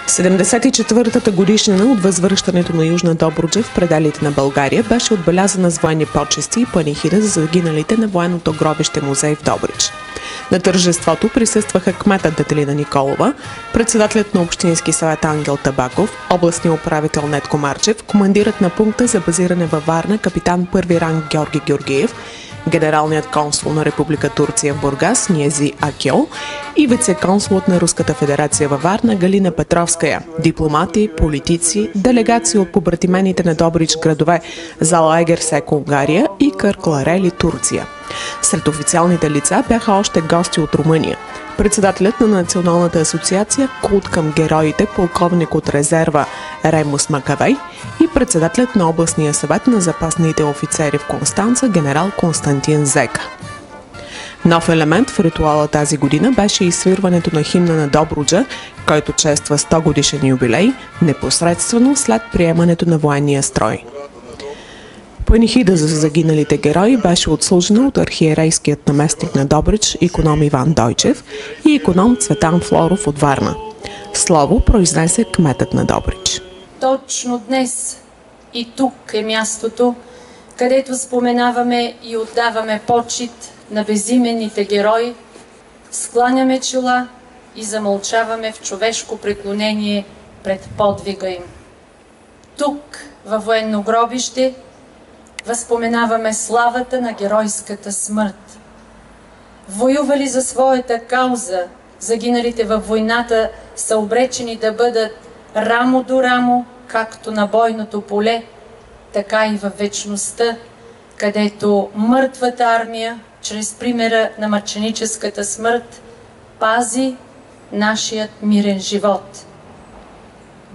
74-та годишнина от възвръщането на Южна Добруджа в пределите на България беше отбелязана с военни почести и панихида за загиналите на военното гробище музей в Добрич. На тържеството присъстваха кметът Детелина Николова, председателят на Общински съвет Ангел Табаков, областният управител Нетко Марчев, командирът на пункта за базиране във Варна капитан първи ранг Георги Георгиев, генералният консул на Република Турция в Бургас Ниези Акьол и вице-консулът на Руската федерация във Варна Галина Петровская, дипломати, политици, делегации от побратимените на Добрич градове Залагер Секо Унгария и Къркларели Турция. Сред официалните лица бяха още гости от Румъния. Председателят на Националната асоциация Култ към героите, полковник от резерва Ремус Макавей и председателят на областния съвет на запасните офицери в Констанца генерал Константин Зека. Нов елемент в ритуала тази година беше изсвирването на химна на Добруджа, който чества 100 годишен юбилей, непосредствено след приемането на военния строй. Панихида за загиналите герои беше отслужена от архиерейският наместник на Добрич иконом Иван Дойчев и иконом Цветан Флоров от Варна. Слово произнесе кметът на Добрич. Точно днес и тук е мястото, където споменаваме и отдаваме почит на безименните герои, скланяме чела и замълчаваме в човешко преклонение пред подвига им. Тук, във военно гробище, възпоменаваме славата на геройската смърт. Воювали за своята кауза, загиналите във войната са обречени да бъдат рамо до рамо, както на бойното поле, така и във вечността, където мъртвата армия, чрез примера на мъченическата смърт, пази нашият мирен живот.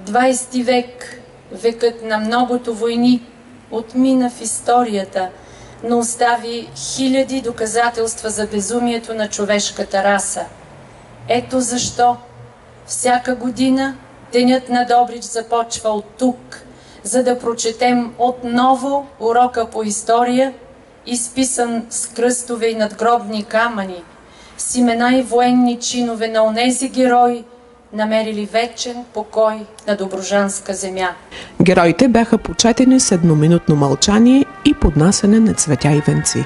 20 век, векът на многото войни, отмина в историята, но остави хиляди доказателства за безумието на човешката раса. Ето защо всяка година Денят на Добрич започва от тук, за да прочетем отново урока по история, изписан с кръстове и надгробни камъни, с имена и военни чинове на онези герои, намерили вечен покой на добруджанска земя. Героите бяха почетени с едноминутно мълчание и поднасяне на цветя и венци.